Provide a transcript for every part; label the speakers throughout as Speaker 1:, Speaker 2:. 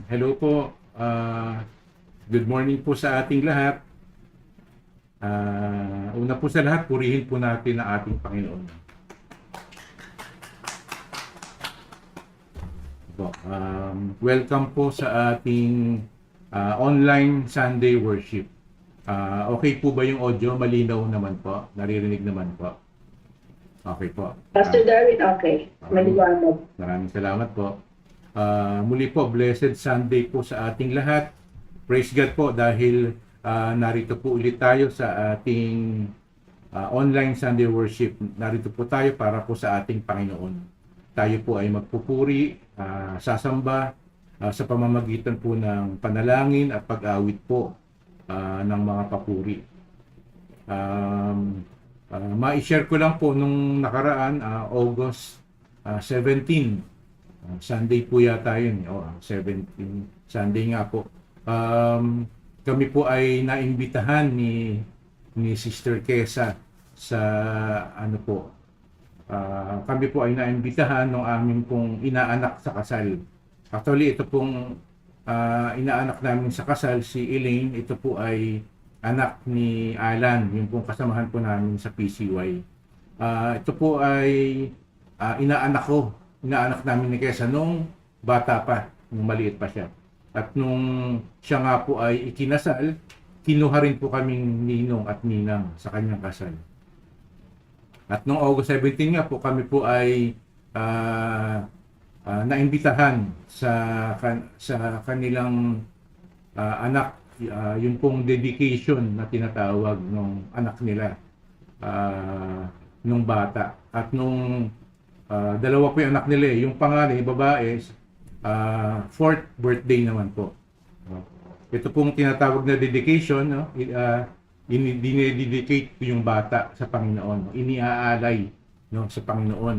Speaker 1: Hello po. Good morning po sa ating lahat. Una po sa lahat, purihin po natin ang ating Panginoon. Welcome po sa ating online Sunday worship. Okay po ba yung audio? Malinaw naman po? Naririnig naman po? Okay po.
Speaker 2: Pastor Darwin, okay. Maliwanag.
Speaker 1: Maraming salamat po. Muli po, blessed Sunday po sa ating lahat. Praise God po dahil narito po ulit tayo sa ating online Sunday worship. Narito po tayo para po sa ating Panginoon. Tayo po ay magpupuri, sasamba sa pamamagitan po ng panalangin at pag-awit po ng mga papuri. Ma-share ko lang po nung nakaraan, August 17, Sunday po yata yun, 17, Sunday nga po. Kami po ay naimbitahan ni Sister Kesa sa ano po, kami po ay naimbitahan ng aming pong inaanak sa kasal. Actually, ito pong inaanak namin sa kasal, si Elaine, ito po ay anak ni Alan, yung pong kasamahan po namin sa PCY. Ito po ay inaanak namin ni Kesa nung bata pa, nung maliit pa siya. At nung siya nga po ay ikinasal, kinuha rin po kaming ninong at ninang sa kanyang kasal. At nung August 17 nga po, kami po ay naimbitahan sa kanilang anak, yung pong dedication na tinatawag nung anak nila nung bata. At nung dalawa po yung anak nila, yung panganay, babae, 4th birthday naman po. Ito pong tinatawag na dedication, no? Dinededicate po yung bata sa Panginoon. Iniaalay, no, sa Panginoon.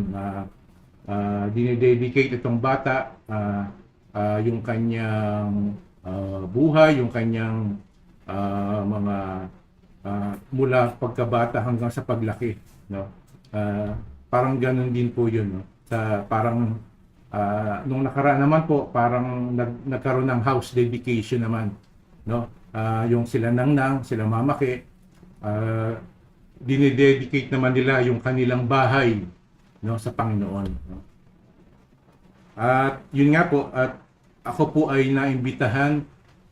Speaker 1: Dinededicate itong bata, yung kanyang buhay, yung kanyang mga mula pagkabata hanggang sa paglaki, no? Parang ganun din po yun, no? Parang nung nakaraan naman po, parang nagkaroon ng house dedication naman, no? Yung sila Nangnang, sila Mamaki, dinededicate naman nila yung kanilang bahay, no, sa Panginoon, no? At yun nga po, at ako po ay naimbitahan,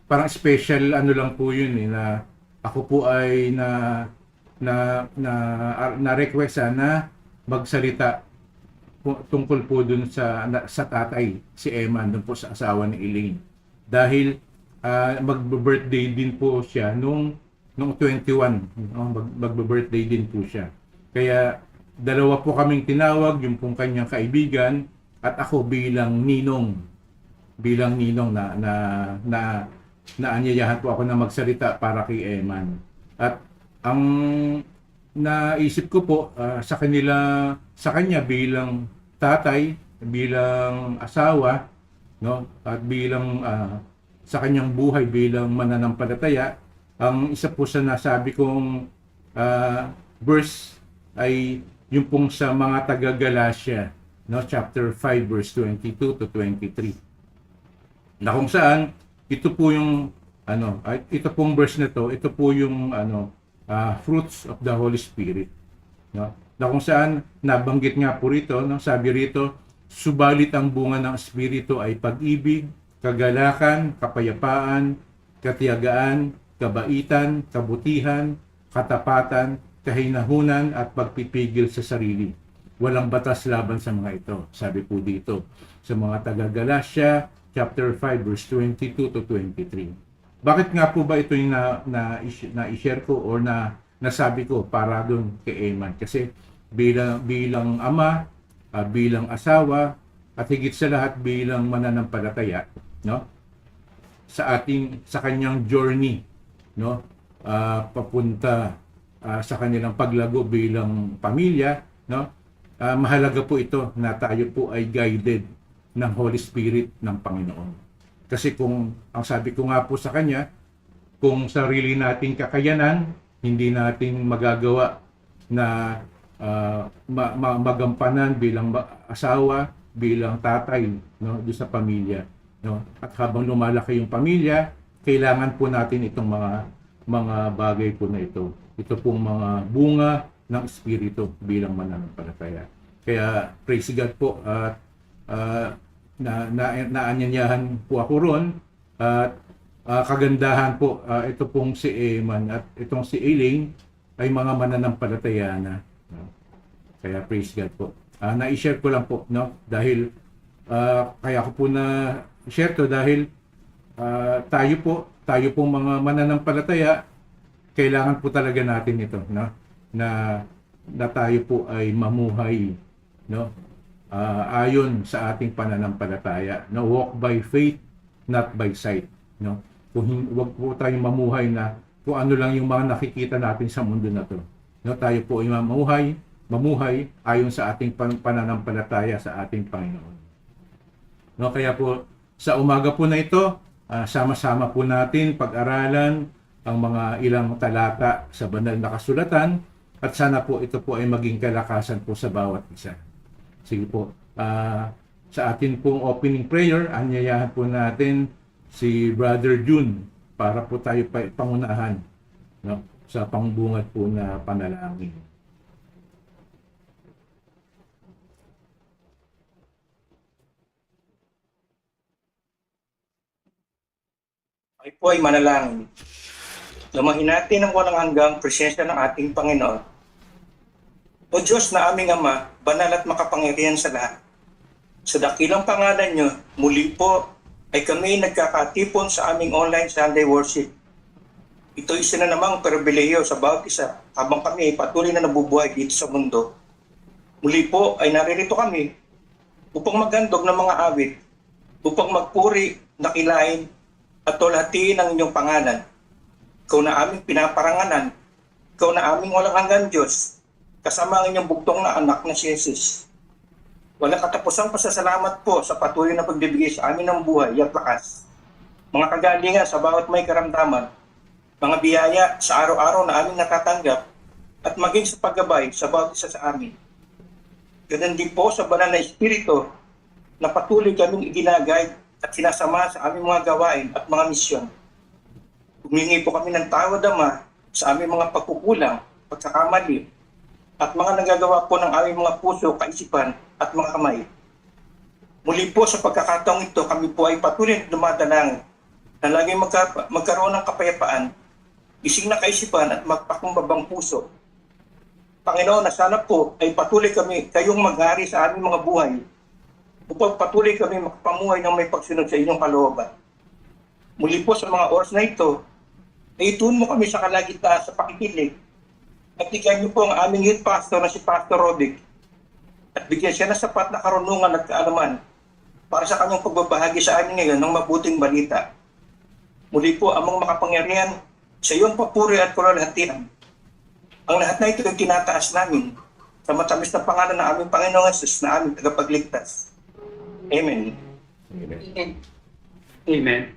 Speaker 1: parang special ano lang po yun, na ako po ay na request na magsalita tungkol po dun sa tatay, si Eman, dun po sa asawa ni Elaine. Dahil magbe-birthday din po siya nung 21, no? Magbe-birthday din po siya. Kaya dalawa po kaming tinawag, yung pong kanyang kaibigan at ako bilang ninong na naanyayahan po ako na magsalita para kay Eman. At ang naisip ko po sa kanya bilang tatay, bilang asawa, no, at bilang sa kanyang buhay bilang mananampalataya, ang isa po sa nasabi kong verse ay yung pong sa mga taga-Galatia, no, chapter 5 verse 22 to 23. Na kung saan ito po yung ito pong verse na to, ito po yung fruits of the Holy Spirit, no? Na kung saan nabanggit nga po rito, no, sabi rito, subalit ang bunga ng Espiritu ay pag-ibig, kagalakan, kapayapaan, katiyagaan, kabaitan, kabutihan, katapatan, kahinahunan at pagpipigil sa sarili. Walang batas laban sa mga ito. Sabi po dito sa mga taga-Galatia chapter 5 verse 22 to 23. Bakit nga po ba ito yung na-share ko or nasabi ko para doon kay Eman? Kasi bilang ama, bilang asawa, at higit sa lahat bilang mananampalataya, no? Sa kanyang journey, no? Papunta sa kanilang paglago bilang pamilya, no? Mahalaga po ito na tayo po ay guided ng Holy Spirit ng Panginoon. Kasi kung ang sabi ko nga po sa kanya, kung sarili nating kakayanan, hindi natin magagawa na magampanan bilang asawa, bilang tatay, no, doon sa pamilya. no? At habang lumalaki yung pamilya, kailangan po natin itong mga bagay po na ito. Ito pong mga bunga ng espiritu bilang mananampalataya. Kaya praise God po at naanyanyahan po ako ron at kagandahan po ito pong si Eman at itong si Eiling ay mga mananampalataya na, no? Kaya praise God po. Na-share ko lang po, no, dahil kaya ko po na share to dahil tayo po mga mananampalataya, kailangan po talaga natin ito, no, na tayo po ay mamuhay, no, ayon sa ating pananampalataya, no, walk by faith not by sight, no. Wag po tayong mamuhay na kung ano lang yung mga nakikita natin sa mundo na to, no. Tayo po ay mamuhay ayon sa ating pananampalataya sa ating Panginoon, no. Kaya po sa umaga po na ito, sama-sama po natin pag-aralan ang mga ilang talata sa banal na kasulatan at sana po ito po ay maging kalakasan po sa bawat isa. Sige po, sa atin pong opening prayer, anyayahan po natin si Brother June para po tayo pangunahan, no, sa pangbungad po na panalangin.
Speaker 3: Ay po ay manalangin. Lumahin natin ang walang hanggang presensya ng ating Panginoon. O Diyos na aming Ama, banal at makapangyarihan sa lahat. Sa dakilang pangalan niyo, muli po ay kami nagkakatipon sa aming online Sunday worship. Ito isa na namang pribilehiyo sa bawat isa habang kami ay patuloy na nabubuhay dito sa mundo. Muli po ay naririto kami upang maghandog ng mga awit, upang magpuri, nakilain, at tolhatiin ang inyong pangalan. Ikaw na aming pinaparanganan, ikaw na aming walang hanggan Diyos, kasama ang inyong bugtong na anak na si Jesus. Walang katapusang pasasalamat po sa patuloy na pagbibigay sa amin ng buhay at lakas, mga kagalingan sa bawat may karamdaman, mga biyaya sa araw-araw na aming natatanggap, at maging sa paggabay sa bawat isa sa amin. Ganun din po sa banal na Espiritu na patuloy kaming iginagay at sinasama sa aming mga gawain at mga misyon. Humingi po kami ng tawad, Ama, sa aming mga pagkukulang, pagkakamali, at mga nagagawa po ng aming mga puso, kaisipan, at mga kamay. Muli po sa pagkakataong ito, kami po ay patuloy na dumadalangin na laging magkaroon ng kapayapaan, gising na kaisipan at magpakumbabang puso. Panginoon, na sana po ay patuloy kami kayong maghari sa aming mga buhay upang patuloy kami makapamuhay ng may pagsunod sa inyong kalooban. Muli po sa mga oras na ito, ay ituon mo kami sa kalagitnaan sa pakikinig at bigyan niyo po ang aming youth pastor na si Pastor Rodic at bigyan siya ng sapat na karunungan at kaalaman para sa kanyang pagbabahagi sa amin ngayon ng mabuting balita. Muli po amang makapangyarihan sa iyong papuri at kalwalhatian. Ang lahat na ito ay tinataas namin sa matamis na pangalan ng aming Panginoong Jesus na aming tagapagligtas. Amen.
Speaker 1: Amen.
Speaker 4: Amen.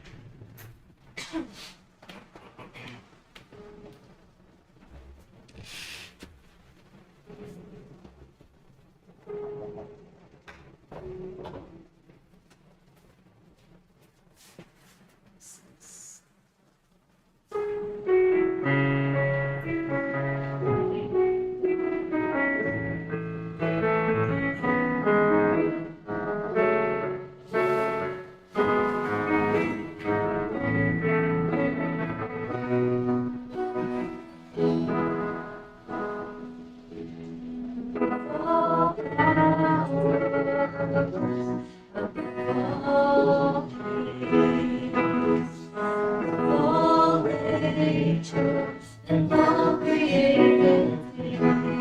Speaker 5: And all created above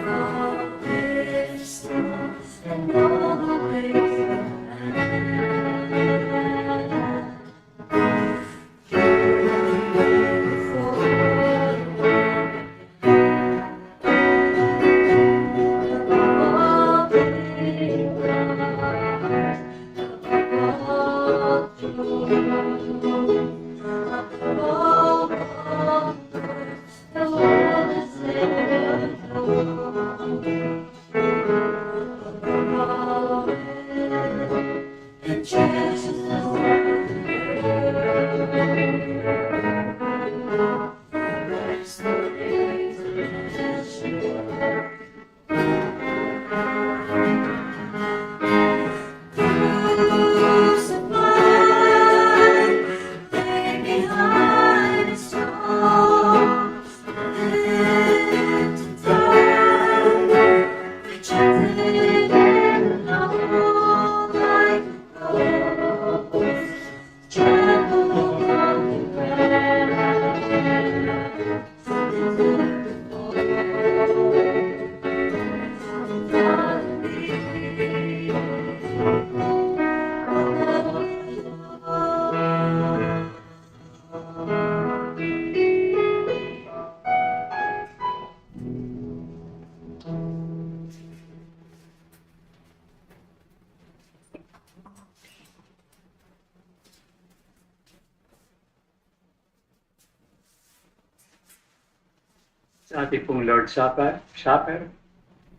Speaker 5: all wisdom and all the ways of man. Before above all things, above all truth. The world is never known above all else. the treasures of the world. Embrace the things that you are. Crucified, laid behind the stone, lived to die, rejected and alone like a rose, trampled on the ground, into the fold. Follow me.
Speaker 4: Sa ating pong Lord Supper,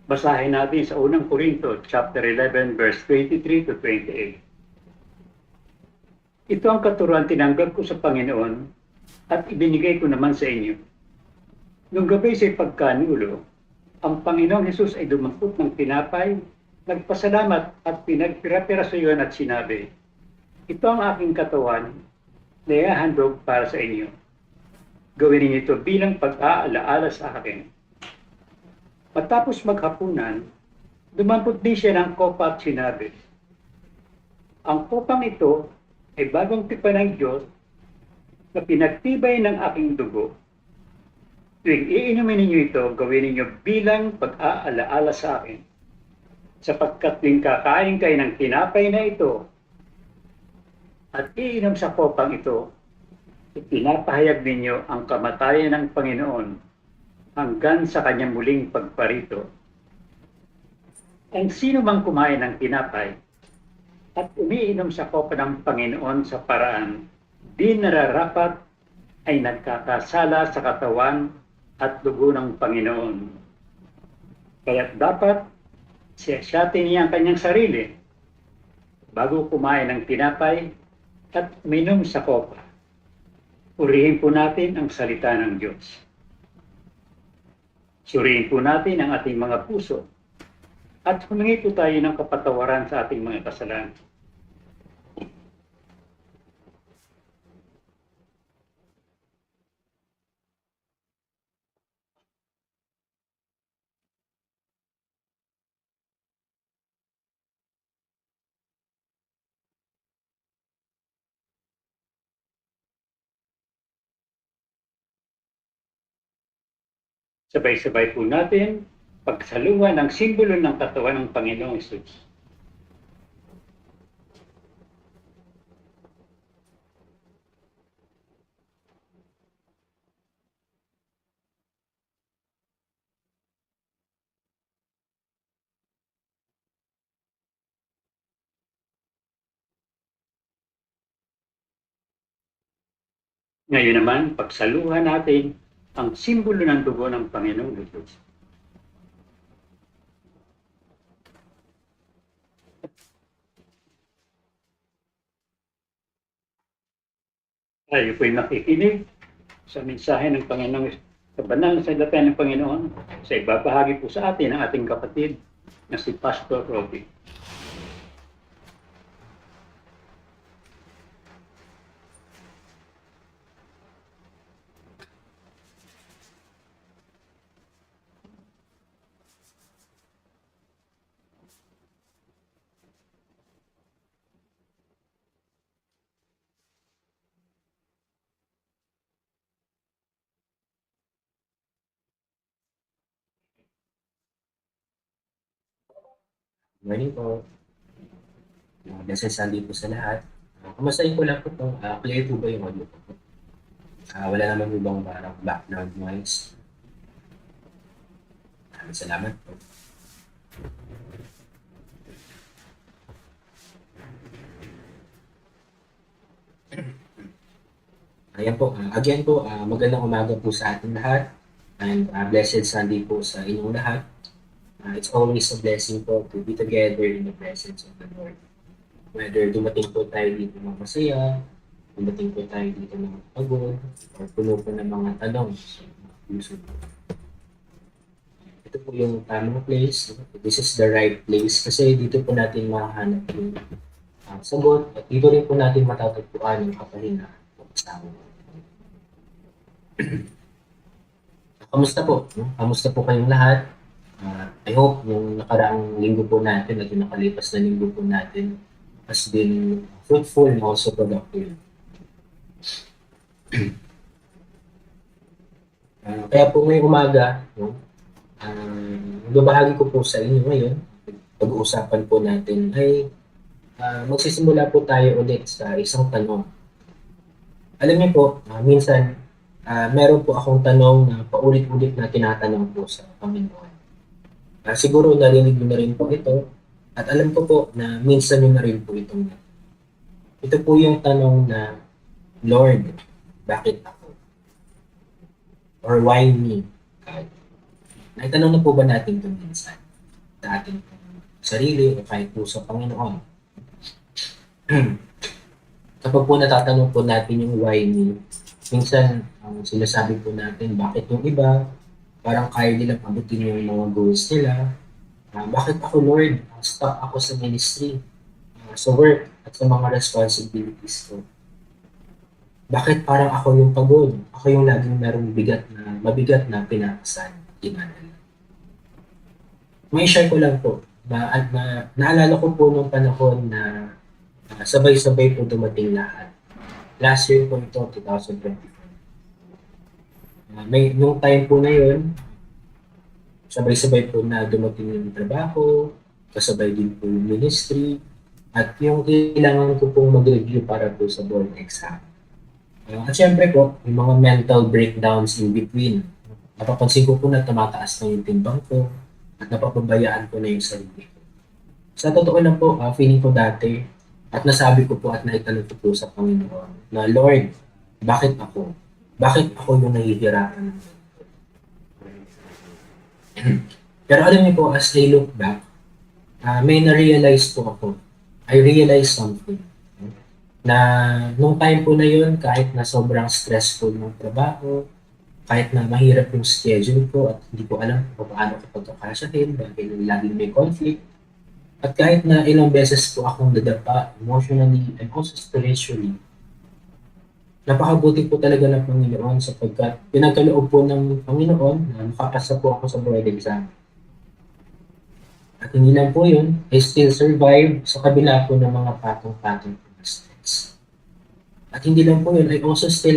Speaker 4: basahin natin sa unang Korinto, chapter 11, verse 23 to 28. Ito ang katuruan tinanggap ko sa Panginoon at ibinigay ko naman sa inyo. Nung gabi sa pagkanulo, ang Panginoong Hesus ay dumampot ng tinapay, nagpasalamat at pinagpira-pirasuyuan at sinabi, ito ang aking katawan na ihahandog para sa inyo. Gawin ninyo ito bilang pag-aalaala sa akin. Matapos maghapunan, dumampot din siya ng kopa at sinabi, ang kopang ito ay bagong tipan ng Diyos na pinagtibay ng aking dugo. Tuwing iinumin ninyo ito, gawin ninyo bilang pag-aalaala sa akin. Sapagkat tuwing kakain kayo ng tinapay na ito at iinom sa kopang ito, ipinapahayag ninyo ang kamatayan ng Panginoon hanggang sa kanyang muling pagparito. Ang sino mang kumain ng tinapay at umiinom sa kopa ng Panginoon sa paraan di nararapat ay nagkakasala sa katawan at dugo ng Panginoon. Kaya dapat siyasatin niya ang kanyang sarili bago kumain ng tinapay at uminom sa kopa. Purihin po natin ang salita ng Diyos. Suriin po natin ang ating mga puso at humingi po tayo ng kapatawaran sa ating mga kasalanan. Sabay-sabay po natin pagsaluhan ng simbolo ng katawan ng Panginoong Hesus. Ngayon naman, pagsaluhan natin ang simbolo ng dugo ng Panginoong Hesus. Tayo po'y makikinig sa mensahe ng Panginoong, sa banal na salita ng Panginoon, sa ibabahagi po sa atin ng ating kapatid na si Pastor Robbie.
Speaker 6: Morning po. Blessed Sunday po sa lahat. Kumustahin ko lang po ito. Clear po ba yung audio po? Wala naman po bang parang background noise? Salamat po. Ayan po. Again po, magandang umaga po sa ating lahat. And blessed Sunday po sa inyong lahat. It's always a blessing po to be together in the presence of the Lord. Whether dumating po tayo dito ng masaya, dumating po tayo dito ng pagod, or puno po ng mga tanong. So, puso po. Ito po yung tamang place. This is the right place kasi dito po natin mahanap yung sagot at dito rin po natin matatagpuan yung kapahinga ng kasama. Kamusta po? No? Kamusta po kayong lahat? I hope yung nakaraang linggo po natin at yung nakalipas na linggo po natin has been fruitful and also productive. Kaya po ngayong umaga, no, babahagi ko po sa inyo ngayon, pag-uusapan po natin ay magsisimula po tayo ulit sa isang tanong. Alam niyo po, minsan meron po akong tanong na paulit-ulit na tinatanong po sa Panginoon. Siguro narinig niyo na rin po ito at alam ko po na minsan niyo na rin po itong ito po yung tanong na, Lord, bakit ako? Or why me, God? Naitanong na po ba natin ito minsan sa ating sarili o kahit po sa Panginoon? Kapag po natatanong po natin yung why me, minsan sinasabi po natin bakit yung iba, parang kaya nilang abutin yung mga goals nila. Bakit ako, Lord? Stuck ako sa ministry, sa work, at sa mga responsibilities ko. Bakit parang ako yung pagod? Ako yung laging merong mabigat na pinakasan at ginadala. May share ko lang po. Naalala ko po nung panahon na sabay-sabay po dumating lahat. Last year po ito, 2024. Nung time po na yun, sabay-sabay po na dumating yung trabaho, kasabay din po yung ministry, at yung kailangan ko pong mag-review para po sa board exam. At syempre po, yung mga mental breakdowns in between. Napapansin ko po na tumataas na yung timbang ko at napapabayaan ko na yung sarili ko. Sa totoo lang po, feeling ko dati at nasabi ko po at naitanong ko po sa Panginoon na, Lord, bakit ako? Bakit ako yung nahihirapan? Pero alam niyo po, as I look back, may na-realize po ako. I realized something. Na nung time po na yun, kahit na sobrang stressful ng trabaho, kahit na mahirap yung schedule ko at hindi ko alam kung paano ko pagkakasyahin dahil laging may conflict, at kahit na ilang beses po akong nadapa emotionally and also spiritually, napakabuti po talaga ng Panginoon sapagkat pinagkaloob po ng Panginoon na makapasa po ako sa board exam. At hindi lang po yun, I still survive sa kabila po ng mga patong-patong na stress. At hindi lang po yun, I also still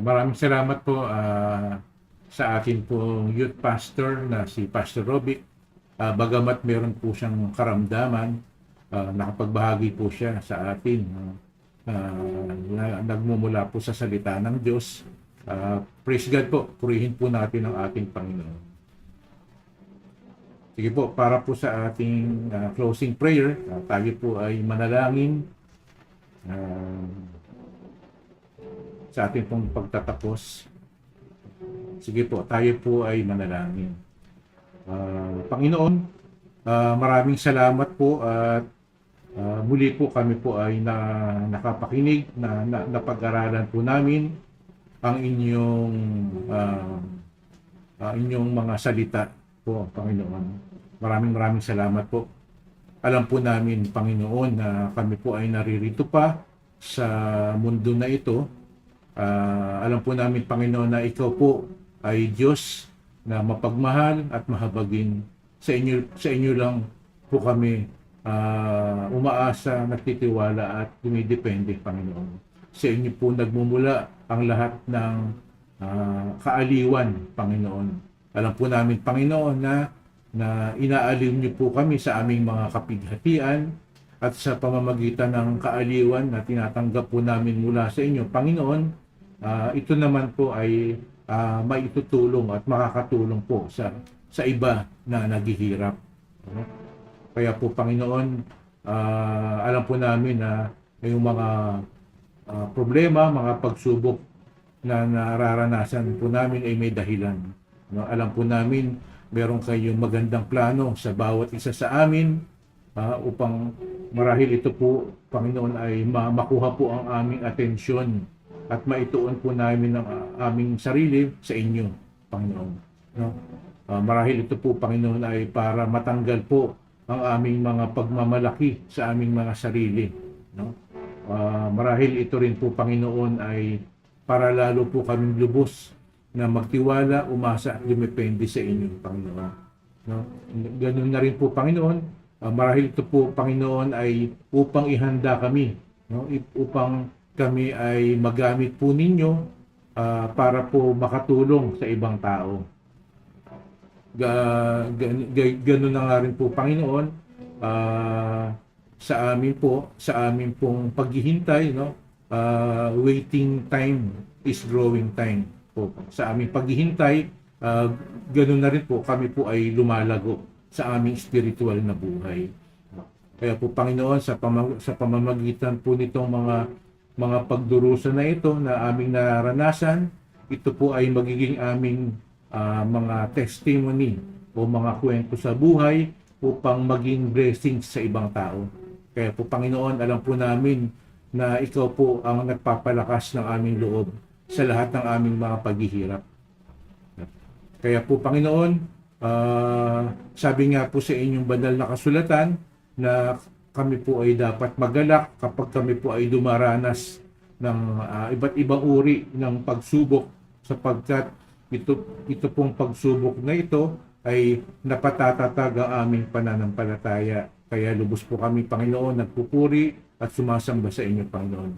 Speaker 1: Maraming salamat po sa atin pong youth pastor na si Pastor Robic. Bagamat meron po siyang karamdaman, nakapagbahagi po siya sa atin na nagmumula po sa salita ng Diyos. Praise God po, purihin po natin ang ating Panginoon. Sige po, para po sa ating closing prayer, tayo po ay manalangin sa ating pong pagtatapos. Sige po, tayo po ay manalangin. Panginoon, maraming salamat po at muli po kami po ay nakapakinig, napag-aralan po namin ang inyong mga salita po, Panginoon. Maraming salamat po. Alam po namin, Panginoon, na kami po ay naririto pa sa mundo na ito. Alam po namin, Panginoon, na ikaw po ay Diyos na mapagmahal at mahabagin. Sa inyo lang po kami umaasa, nagtitiwala at dumidepende, Panginoon. Sa inyo po nagmumula ang lahat ng kaaliwan, Panginoon. Alam po namin, Panginoon, na inaaliw niyo po kami sa aming mga kapighatian at sa pamamagitan ng kaaliwan na tinatanggap po namin mula sa inyo, Panginoon. Ito naman po ay maitutulong at makakatulong po sa iba na naghihirap. Kaya po, Panginoon, alam po namin na yung mga problema, mga pagsubok na nararanasan po namin ay may dahilan. Alam po namin, meron kayong magandang plano sa bawat isa sa amin upang marahil ito po, Panginoon, ay makuha po ang aming atensyon at maituon po namin ang aming sarili sa inyo, Panginoon. Marahil ito po, Panginoon, ay para matanggal po ang aming mga pagmamalaki sa aming mga sarili. Marahil ito rin po, Panginoon, ay para lalo po kaming lubos na magtiwala, umasa at dumepende sa inyo, Panginoon. Ganun na rin po, Panginoon. Marahil ito po, Panginoon, ay upang ihanda kami, upang kami ay magamit po ninyo para po makatulong sa ibang tao. Ganun na nga rin po, Panginoon, sa amin pong paghihintay, waiting time is growing time po. Sa aming paghihintay, ganun na rin po, kami po ay lumalago sa aming spiritual na buhay. Kaya po, Panginoon, sa pamamagitan po nitong mga pagdurusa na ito na aming naranasan, ito po ay magiging aming mga testimony o mga kwento sa buhay upang maging blessings sa ibang tao. Kaya po, Panginoon, alam po namin na ikaw po ang nagpapalakas ng aming loob sa lahat ng aming mga paghihirap. Kaya po, Panginoon, sabi nga po sa inyong banal na kasulatan na kami po ay dapat magalak kapag kami po ay dumaranas ng iba't ibang uri ng pagsubok, sapagkat ito pong pagsubok na ito ay napatatatag ang aming pananampalataya. Kaya lubos po kami, Panginoon, nagpupuri at sumasamba sa inyo, Panginoon.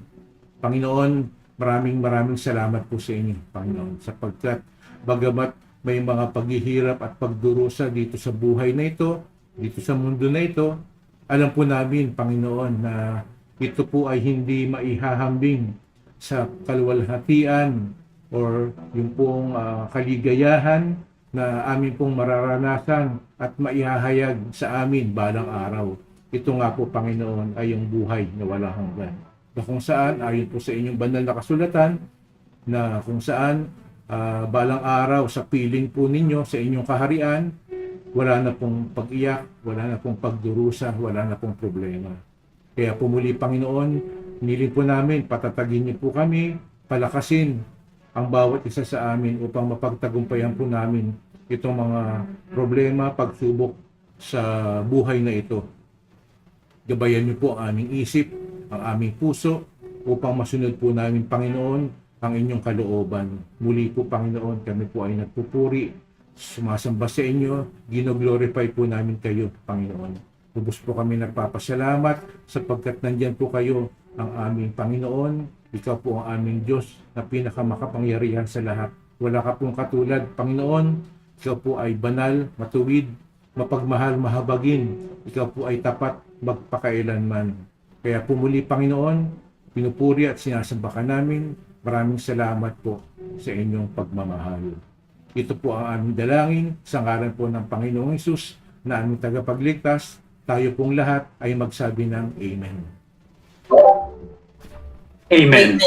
Speaker 1: Panginoon, maraming salamat po sa inyo, Panginoon, sapagkat bagamat may mga paghihirap at pagdurusa dito sa buhay na ito, dito sa mundo na ito, alam po namin, Panginoon, na ito po ay hindi maihahambing sa kaluwalhatian or yung pong kaligayahan na amin pong mararanasan at maihahayag sa amin balang araw. Ito nga po, Panginoon, ay yung buhay na walang hanggan. Na kung saan, ayon po sa inyong banal na kasulatan, na kung saan balang araw sa piling po ninyo sa inyong kaharian, wala na pong pag-iyak, wala na pong pagdurusa, wala na pong problema. Kaya po muli, Panginoon, nilin po namin, patatagin niyo po kami, palakasin ang bawat isa sa amin upang mapagtagumpayan po namin itong mga problema, pagsubok sa buhay na ito. Gabayan niyo po ang aming isip, ang aming puso, upang masunod po namin, Panginoon, ang inyong kalooban. Muli po, Panginoon, kami po ay nagpupuri, sumasamba sa inyo, gino-glorify po namin kayo, Panginoon. Lubos po kami nagpapasalamat sapagkat nandyan po kayo, ang aming Panginoon, Ikaw po ang aming Diyos na pinakamakapangyarihan sa lahat. Wala ka pong katulad, Panginoon. Ikaw po ay banal, matuwid, mapagmahal, mahabagin. Ikaw po ay tapat magpakailanman. Kaya pumuli, Panginoon, pinupuri at sinasamba ka namin. Maraming salamat po sa inyong pagmamahal. Ito po ang aming dalangin sa ngalan po ng Panginoong Hesus na aming tagapagligtas. Tayo pong lahat ay magsabi ng Amen.
Speaker 4: Amen.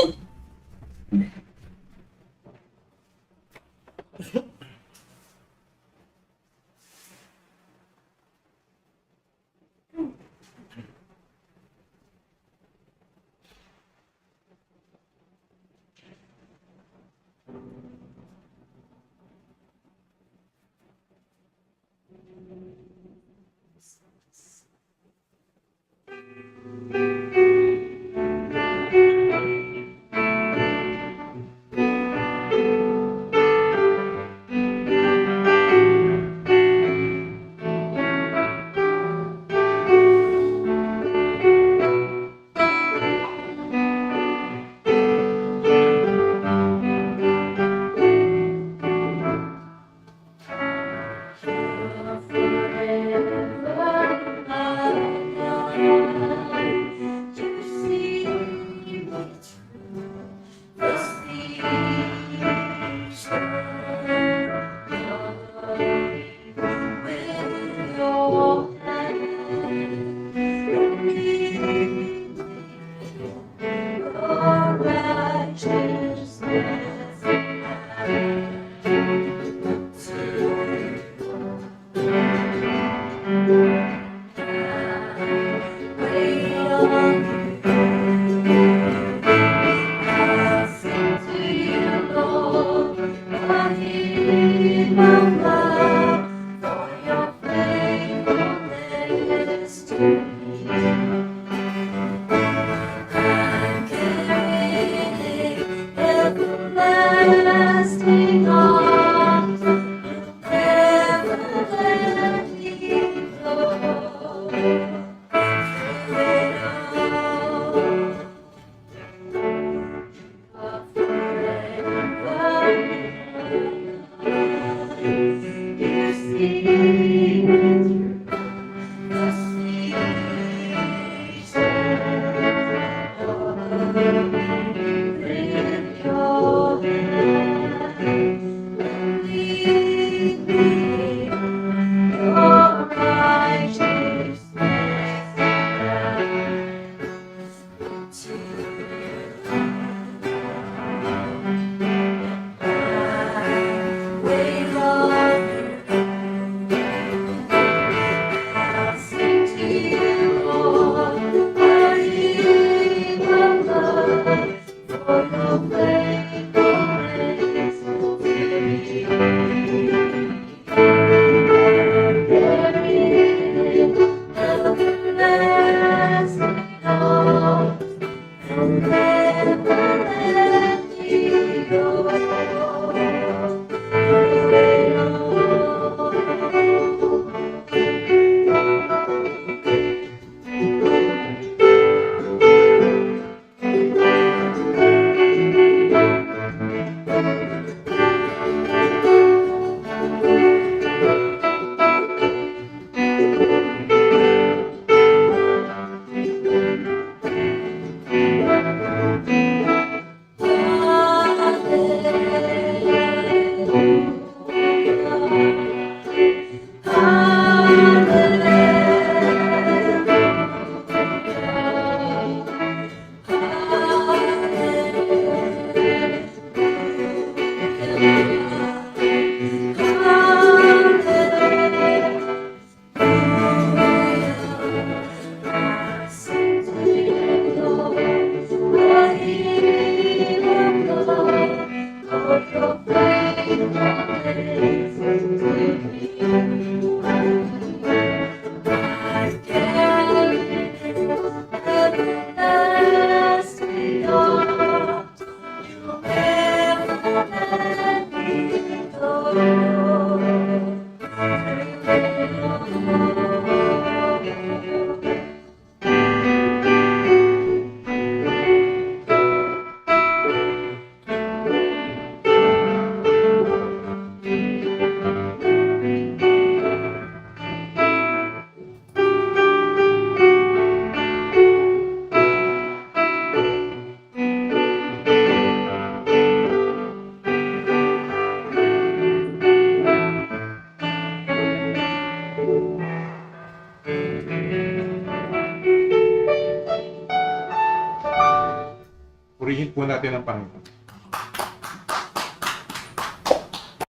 Speaker 1: po natin ang Panginoon.